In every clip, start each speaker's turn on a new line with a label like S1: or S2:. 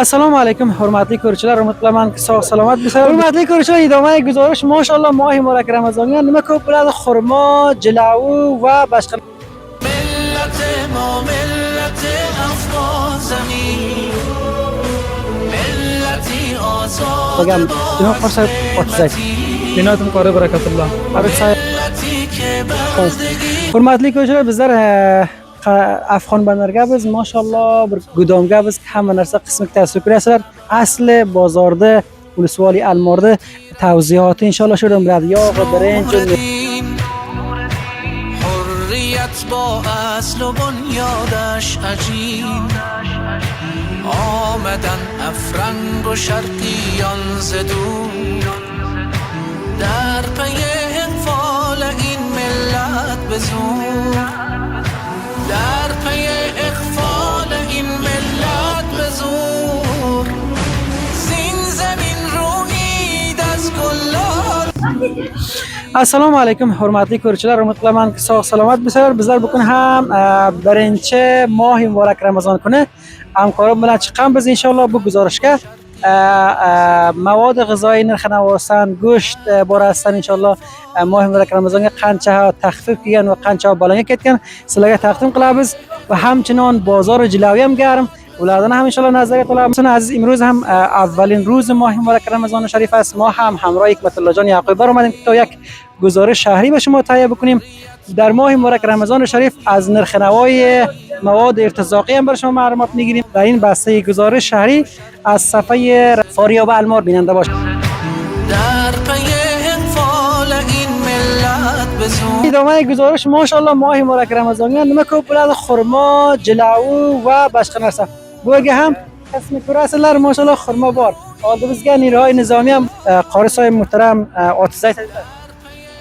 S1: assalomu alaykum hurmatli ko'ruvchilar, umid qilamanki sog' salomat bo'lasiz. Hurmatli ko'ruvchilar, idoma guzorish mashaalloh mohi muborak Ramazonga nima ko'p bo'ladi? Xurmo, jilavu va boshqa.
S2: ملت ما ملت افغان زمین ملتی آزاد
S1: Qolgan janob Qorsa otizak.
S3: Binotim qori barakatulloh.
S2: ملتی که بردگی
S1: Hurmatli ko'ruvchilar, bizlar Afg'on bandarga biz mashallah bir gudomga biz hamma narsa qismiga tasdiq ko'rasizlar. Asli bozorda Ulusvoli Almorda tavziyoti inshaalloh shu bilan bo'ladi. Yog'i birinchi
S2: حریت با اصل و بنیادش عجیب آمدن افرنگ و شرقیان ز دور در پی اقفال این ملت به زور در پی اقفال این ملت به زور زین زمین رویید از گلان
S1: Assalomu alaykum hurmatli ko'ruvchilar, umid qilamanki sog' salomat bo'lsizlar. Bizlar bugun ham birinchi mohi muborak Ramazon kuni hamkorim bilan chiqqanmiz inshaalloh bu guzarishga. Mavod g'izoi narx-navosan, go'sht borasidan inshaalloh mohi muborak Ramazonga qancha taxfif kelgan va qancha balonga ketgan sizlarga taqdim qilamiz va hamchinon bozor jilavi ham garm. Ulardan ham inshaalloh nazarga olamiz. Aziz imroz ham avvalin روز ماه مبارک رمضان شریف است. ما هم همراه حکمت‌الله جان یعقوبی بر اومدیم تا یک گزارش شهری به شما تهیه بکنیم. در ماه مبارک رمضان شریف از نرخ‌نوای مواد ارتزاقی هم بر شما معلومات میگیریم. در این بسته گزارش شهری از صفحه فاریاب المار بیننده باشید.
S2: در پی اقفال این ملت به زور
S1: ادامه گزارش ماشاءالله ماه مبارک رمضان nima ko'p bo'ladi? Xurmo, jilavu va boshqa narsa. Bu yerga ham qismi ko'rasizlar, mashaalloh xurmo bor. Oldimizga Niroy Nizomiy ham qorisoy muhtaram otizak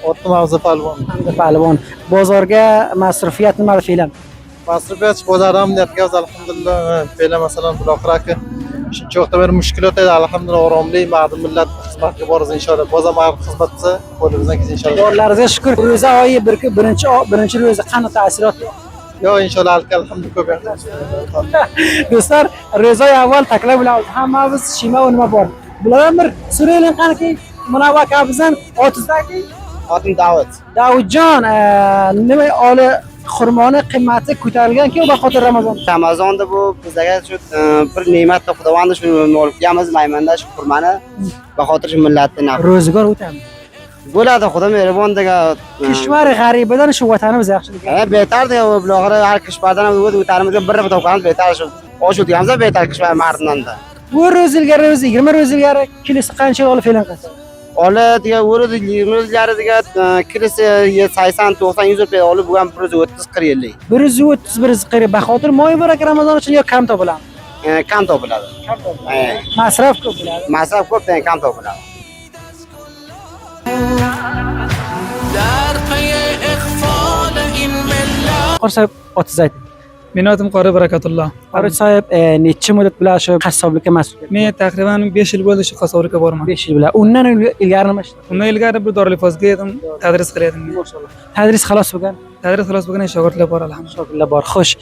S4: Otım Hamza Palvon.
S1: hamda palvon. Bozorga masrufiyat nima fe'lan?
S4: Masrufiyat bozorda amniyatga alhamdulillah. Fe'la masalan buloqraki shuncha vaqtda bir mushkulot edi, alhamdulillah oromli ma'lum millat xizmatga boramiz inshaalloh. Bozor ma'lum xizmat qilsa, qo'limizdan kelsa inshaalloh.
S1: Borlaringizga shukr. Ro'za oyi birinchi ro'za qanday ta'sirot?
S4: Yo inshaalloh alhamdulillah ko'p yaxshi.
S1: Do'stlar, ro'za avval taklif bilan hammamiz shima va nima bor. Bulardan bir so'raylik qaniki Munavvar kabizdan otizaki
S4: Otim Davud.
S1: Davudjon, nima oli xurmoni qiymati ko'tarilgan-ku va xotir Ramazon.
S5: Ramazonda bu bizga shu bir ne'mat Xudovandan shuni olib kelamiz maymanda shu xurmani va xotir shu millatni
S1: Ro'zgor o'tamiz.
S5: bo'ladi Xudo mehribon degan
S1: Kishvar g'aribidan shu vatanimiz yaxshilik.
S5: betar degan buloqlar har kishvardan o'tarimizga bir topganimiz betar shu osh o'tganmiz betar kishvar mardonda
S1: Bu ro'z ilgari 20 ro'z ilgari kilosi qancha olib fe'lan qilsa?
S5: olib degan o'rida 20 yillar degan kilosi 80 90 100 rupiya olib bo'lgan 130 40 yillik
S1: 130 140 baxotir moy muborak Ramazon uchun yo kam topiladi?
S5: kam topiladi
S1: Masraf ko'p bo'ladi.
S5: masraf ko'p kam topiladi
S2: در پی اقفال این ملت
S1: Qorsa otizak.
S3: Binotim qori barakatulloh.
S1: Farruch sohib necha muddat bilan shu qassoblikka mas'ul?
S3: Men taqriban 5 yil bo'ldi shu qassoblikka borman.
S1: 5 yil bilan. Undan ilgari nima ishladingiz?
S3: Undan ilgari bir Dorlifozga edim, tadris qilardim.
S1: Tadris xalos bo'lgan.
S3: Tadris xalos bo'lgan shogirdlar bor alhamdulillah.
S1: Shogirdlar bor. Xo'sh.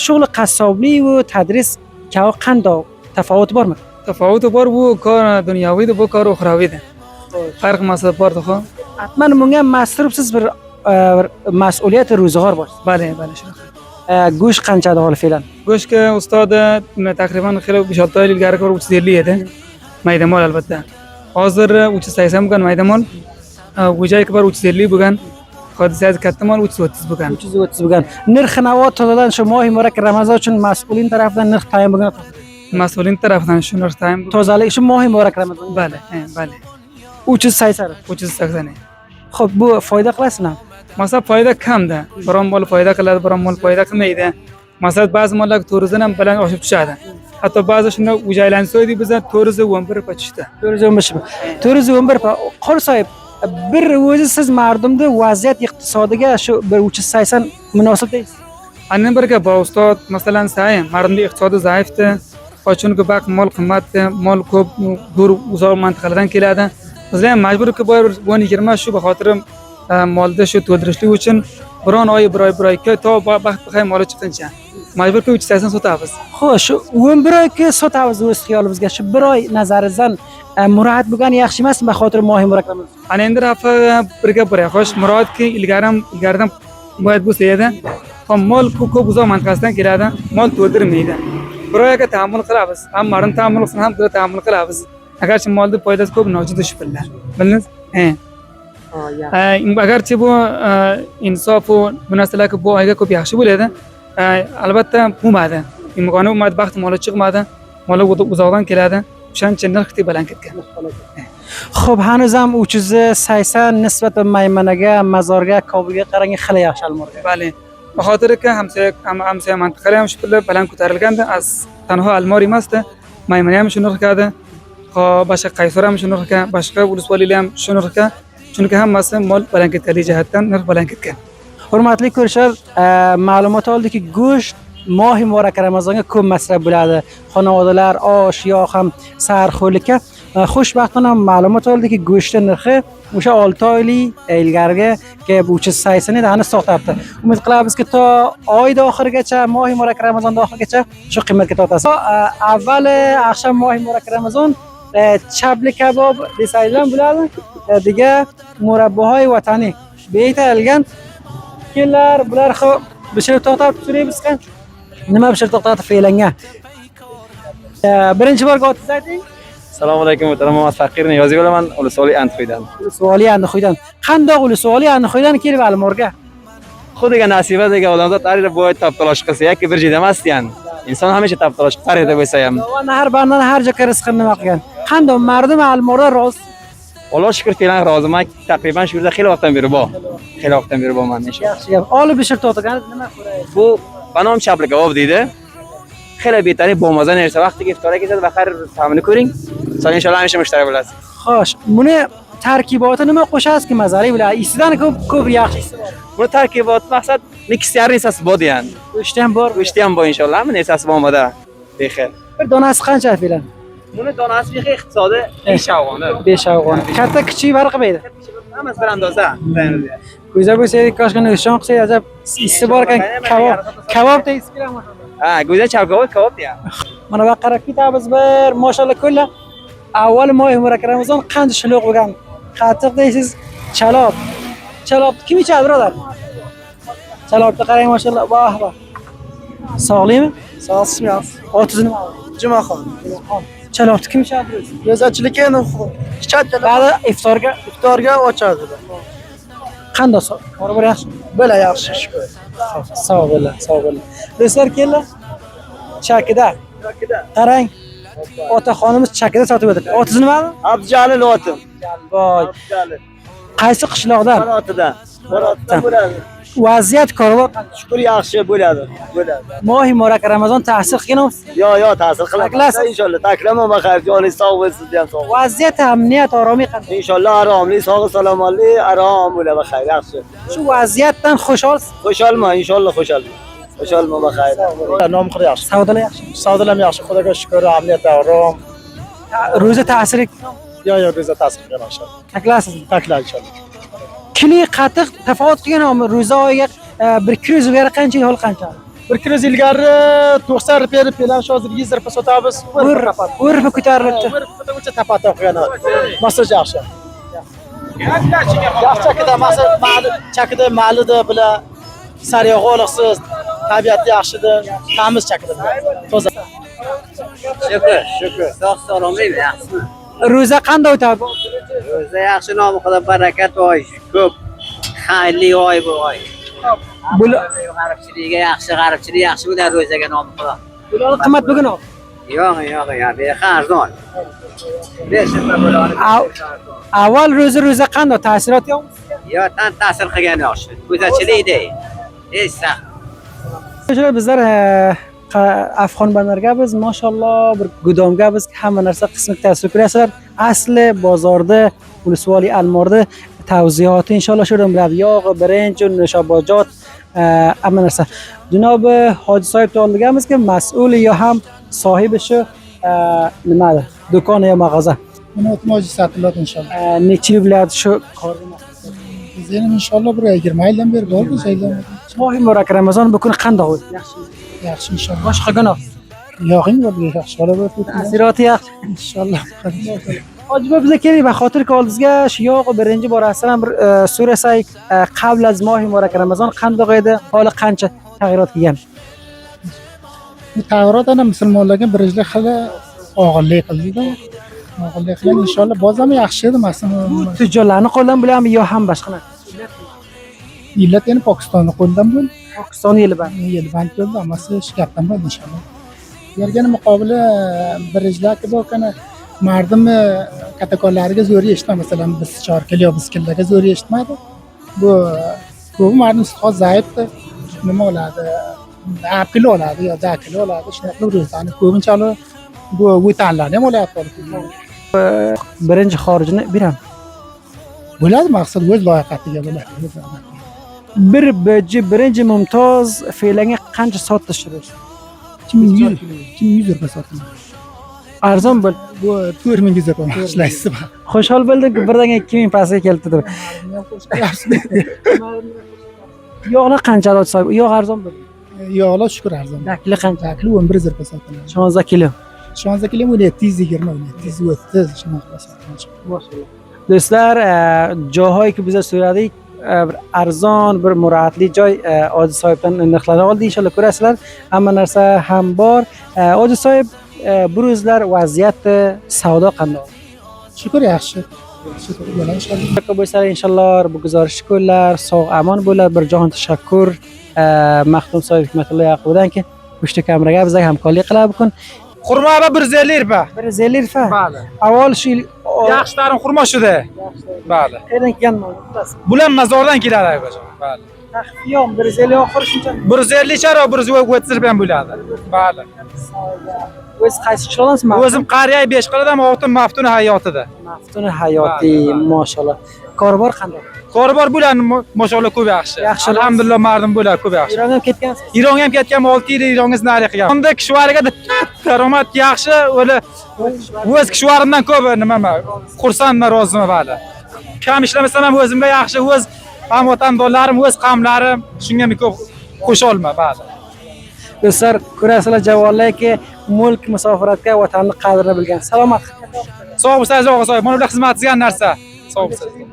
S1: Shug'li qassoblik va tadris kavi qanday tafovut bormi?
S3: Tafovuti bor, bu kor dunyoviydi, bu kor uxroviydi. Farq masala bor-da, xo'p.
S1: Hatman bunga masrufsiz bir mas'uliyat ro'zg'or bor.
S3: Bale, shunaqa.
S1: Go'sht qanchada hol fe'lan?
S3: Go'shtga ustodi taqriban 5-6 yil ilgari 350 edi. Maydamol albatta. Hozir 380 bo'lgan maydamol. Go'jayki bor 350 bo'lgan. Hodisasi katta mol 330 bo'lgan.
S1: 330 bo'lgan. Narx-navo to'ladan shu mohi muborak Ramazon uchun mas'ulin tarafidan narx tayin bo'lgan.
S3: Mas'ulin tarafidan shu narx tayin.
S1: Tozalik shu mohi muborak Ramazon.
S3: Bale.
S1: 380.
S3: 380.
S1: Xo'p, bu foyda qilasizmi?
S3: Masalan, foyda kamda. Biron mol foyda qiladi, biron mol foyda qilmaydi. Masalan, ba'zi mollar 400 dan baland oshib tushadi. Hatto ba'zi shunda ujaylanib so'ydik bizdan 411 pa tushdi.
S1: 411 pa. Qori sohib, bir o'zi siz mardumni vaziyat iqtisodiga shu 380 munosib deysiz.
S3: Andan bir gap bor ustod, masalan, sayin mardumning iqtisodi zaifdi. Chunki baq mol qimmatdi, mol ko'p, dur uzoq mintaqalardan keladi. Bizlar ham majburki bor 10-20 shu xotirim molda shu to'ldirishlik uchun bir oy to baxt baxay moli chiqincha majburki 380 sotamiz.
S1: xo'sh, 11 oyga sotamiz o'z xiyolimizga. Shu bir oy nazaringizdan murad bo'lgan yaxshi emasmi baxotir Mohi Murakram?
S3: Ana endi rafa birga bor. Xo'sh, Murodki ilgaridan boyat bo'lsa edi. Ham mol ko'p uzoq mantaqasidan keladi. Mol to'ldirmaydi. Bir oyga ta'minot qilamiz. Ham marin ta'minot qilsin, ham pul ta'minot qilamiz. Agarchi molda foydasi ko'p, nojo'ya shpillar. Bildingiz? Agarchi bu insof va bu narsalar bu oyga ko'p yaxshi bo'ladi. Albatta bo'lmadi. Imkoni bo'lmadi, baxti moli chiqmadi. Moli uzoqdan keladi. O'shancha narx baland ketgan.
S1: Xo'p, hanuz ham 380 nisbatan Maymanaga, Mazorga, Kobulga qarang xila yaxshi almorga.
S3: Bali. Baxotirki hamsa mantaqalar ham shpillar baland ko'tarilganda, az tanho almor emasdi. Maymana ham shuni qiladi. Boshqa Qaysor ham shuni qilgan, boshqa ulusvalilar ham shuni qilgan. Chunki hammasi mol baland ketganligi jihatdan narx baland ketgan.
S1: Hurmatli ko'rishlar, ma'lumot oldiki, go'sht Mohi Muborak Ramazonga ko'p masraf bo'ladi. Xonavodalar, osh, yo ham sarxo'likka. Xushbaxtona ma'lumot oldiki, go'shtning narxi o'sha 6 oylik ilgariga 380 edi, ana so'xtabdi. Umid qilamizki, to oyda oxirigacha, Mohi Muborak Ramazon oxirigacha shu qiymatga tortasiz. Avvali oqshom Mohi Muborak Ramazon chabli kabob desaylar bo'ladi. Diga murabbahoy vatani beyitalgan kellar, bular bishirib to'xtatib turibmiz qan. Nima bishirib to'xtatib fe'langan? Birinchi borga otingizni ayting.
S6: Assalomu alaykum, muhtaram Faqirni yozib olaman, Ulusvali Andijoydan.
S1: Ulusvali Andijoydan. Qandoq Ulusvali Andijoydan kelib Almorga?
S6: Xudiga nasiba degan odamzod arida bo'y toptalash qilsa yoki bir joyda emas degan. Inson hamisha toptalash qarida bo'lsa ham.
S1: Har bandan har joyga rizqini nima qilgan. Qandoq mardum Almorda rozi?
S6: Alloh shukr fe'lan roziman. Taqriban shu yerda xeyli vaqtdan beri bor. Xeyli vaqtdan beri borman inshaalloh.
S1: Yaxshi gap. Olib bishirib to'xtagan nima ko'ray?
S6: Bu banom chablika ov deydi. Xeyli betari bo'lmagan narsa vaqtiga iftorga ketadi va har ta'mini ko'ring. So'ng inshaalloh hamisha mushtari bo'lasiz.
S1: Xo'sh, buni tarkiboti nima qo'shasizki mazali bilan? Isidan ko'p yaxshisi bor.
S6: Buni tarkibot maqsad mix yarisasi bor degan.
S1: Go'shti ham bor.
S6: Go'shti ham bor inshaalloh, buni esasi bo'lmada. Bexel.
S1: Bir donasi qancha filan?
S6: Buni donasi behi iqtisodi 5 afg'oni.
S1: 5 afg'on. Katta kichik farq qilmaydi.
S6: Hammasi bir andoza.
S1: Go'zal bo'lsa, koshgina nishon qilsa, ajab isi bor ekan, kabob deysiz kerak.
S6: Ha, go'zal chavgovoy kabob degan.
S1: Mana bu qarab ketamiz bir, mashallah ko'lla. Avval Mohi Muborak Ramazon qancha shuluq bo'lgan. Qatiq deysiz, chalob. Chalob kim ichadi, birodar? Chalobni qarang, mashallah. Voh, voh. Sog'likmi?
S7: Sağolsunuz.
S1: Otingiz nima?
S7: Jumaxon.
S1: Chalobni kim ichadi?
S7: Go'zalchilikka ichadilar.
S1: Ba'zi iftorga
S7: ochadilar.
S1: qanday so'z? Bor yaxshi.
S7: Bo'la yaxshi shukur.
S1: Sog' bo'ling, sog' bo'ling. Do'stlar kelinglar. Chakida. Qarang. Otaxonimiz Chakida sotib o'tiribdi. Otingiz nima?
S7: Abdujalil otim.
S1: Voy. Qaysi qishloqdan?
S7: Barotidan. Barotidan bo'ladi.
S1: Vaziyat korva
S7: Shukur yaxshi bo'ladi.
S1: Mohi Muborak Ramazon ta'sir qilgan.
S7: Yo, ta'sir qiladi. Inshaalloh. Takromon baxayr, joningiz sog' bo'lsin, siz ham sog' bo'ling.
S1: Vaziyat amniyat oromiy qanday?
S7: Inshaalloh aromlik, sog' salomatlik, arom bo'ladi, baxayr, yaxshi.
S1: Shu vaziyatdan xusholsiz.
S7: Xushalman, inshaalloh xushal. Xushalman, baxayr. Nomqir yaxshi.
S1: Savdolar yaxshi.
S7: Savdolar yaxshi, Xudoga shukur, amniyat arom.
S1: Ro'za ta'siri
S7: Yo, ro'za ta'sir qilgan inshaalloh.
S1: taklasizmi?
S7: Taklar inshaalloh.
S1: Kili qatiq tafovut qilganmi? Ro'za oyiga 1 kilo ilgari qancha, hol qancha?
S7: 1 kilo ilgari 90 rupiya berib, hozir 100 rupiya sotamiz.
S1: Urfi ko'tarilibdi.
S7: Urfi tapata qo'ygan. Masaj yaxshi. Yaxshi chakida, chakida ma'lida bilan sariyog'i oliqsiz, tabiati yaxshidir, tamiz chakida. Toza.
S5: Shukur. Sog' salomatlik yaxshimi?
S1: Ro'za qanday o'tadi?
S5: O'zi yaxshi nomi qilib barakat oy, ko'p xayrli oy bu oy. G'aribchiligiga g'aribchilik yaxshi bo'ladi ro'zaga nomi qilib.
S1: Bular qimmat bugun.
S5: Yo'q, arzon.
S1: Avval ro'za qanday ta'sirot yo'q?
S5: Yo, ta'sir qilgan yaxshi. Go'zalchilikda. Esa.
S1: Bizlar Afg'on bandarga biz mashalloh bir gudomga biz hamma narsa qismik ta'sir ko'rasizlar. Asli bozorda Ulusvali Almorda tavziyoti inshaalloh shu yerdan bo'ladi. Yog'i, birinchi nishabojot, hamma narsa. Janob Hoji Soyib oldigamizki, mas'ul yo ham sohibi shu nimada? Do'kon yo mag'aza.
S7: Buni o'tmoji sotiladi inshaalloh.
S1: Necha yil bo'ladi shu korga?
S7: Biz ham inshaalloh bir 20 yildan beri bor bu saylanma.
S1: Mohi Muborak Ramazon bu kun qanday o'tdi? Yaxshimi?
S7: yaxshi inshaalloh.
S1: boshqa gunoh
S7: Yog'ing bo'ldi, yaxshi bola bo'lib.
S1: taassuroti yaxshi.
S7: Inshaalloh.
S1: Hojiboy biza keling va xotirga oldingizga shu yo'q birinchi borasidan bir so'rasak, qabl az mohi muborak Ramazon qandoq edi? Holi qancha tag'yirot kelgan?
S7: Bu tavrat ana musulmonlarga birinchilik hali og'irlik qildi-da. Og'irlik qilgan inshaalloh bozami yaxshi edi masalan.
S1: Tujjonlarning qo'lidan bo'ladimi yo ham boshqa narsa?
S7: Millat yana Pokistonning qo'lidan bo'ldi.
S1: Pokiston yili bor.
S7: Yelband bo'ldi, ammasi hech gapdan bo'ldi inshaalloh. Yerga muqobili birinchilar bo'lgani mardim katakonlariga zo'r eshitma masalan biz chorkili yo bizkillarga zo'r eshitmadi. Bu ko'p mardim istiqoz zaifdi. Nima bo'ladi? Apil oladi yo dakil oladi. Shunday qilib ro'zani ko'pincha bu o'tanlarni ham olyapti.
S1: Birinchi xorijini beram.
S7: Bo'ladi maqsad o'z loyiqatiga bo'ladi.
S1: Bir birinchi mumtoz fe'langa qancha soat tashlashdi?
S7: 2100 rupiya sotdim.
S1: Arzon bo'l.
S7: Bu 4000 rupiya ishlaysiz.
S1: Xushhol bo'ldimki birdan 2000 pastga keldi deb. Yo'qlar qancha oladi so'yib? Yo'q arzon bo'ldi.
S7: Yo'qlar shukr arzon.
S1: Dakli qancha?
S7: Dakli 11 rupiya sotiladi.
S1: 16 kilo.
S7: 16 kilo 720, 730 shunaqa sotiladi.
S1: Do'stlar, joyki biza so'radik, bir arzon, bir mura'atli joy Oji sohibdan narxlarni oldi. Inshaalloh ko'rasizlar. Hamma narsa ham bor. Oji sohib, bu o'zlar vaziyati, savdo qanday?
S7: Shukr yaxshi. Yaxshi bo'ladi inshaalloh.
S1: Bo'lsa inshaalloh bu guzarish kunlar sog' amon bo'ladi. Bir jahon tashakkur Maxtum sohib Hikmatullo Yaqubdanki ushta kameraga bizga hamkorlik qiladi bugun.
S8: Xurmo 150 rupiya.
S1: 150 rupiya.
S8: Bali.
S1: Avval shu
S8: Yaxshi tarim xurmo shuda. Bali.
S1: qayerdan kelgan?
S8: Bulan mazordan keladi akajon. Bali.
S1: Taxfiyom 150 oxiri shuncha.
S8: 150 charo 130 rupiya bo'ladi. Bali.
S1: O'z qaysi qishloqdansizmi?
S8: O'zim qariya 5 qiladim, o'tim maftun hayotida.
S1: Maftun hayoti, mashallah. Koribor qanday?
S8: Koribor bo'ladi, mashallah ko'p yaxshi.
S1: Yaxshi.
S8: Alhamdulillah mardum bo'ladi, ko'p yaxshi.
S1: Ironga ham ketgansiz?
S8: Ironga ham ketgan 6 yil Ironga nari qilgan. Unda kishvariga daromat yaxshi, o'li o'z kishvarimdan ko'p nimaman, xursandman, roziman bali. Kam ishlamasam ham o'zimga yaxshi, o'z ham vatandonlarim, o'z qamlarim, shunga men ko'p qo'shilman bali.
S1: Do'stlar, ko'rasizlar javonlarki mulk musofiratga vatanning qadrini bilgan. Salomat.
S8: Sog' bo'lsangiz, o'g'il so'y. Mana bular xizmatingizga narsa. Sog' bo'lsangiz.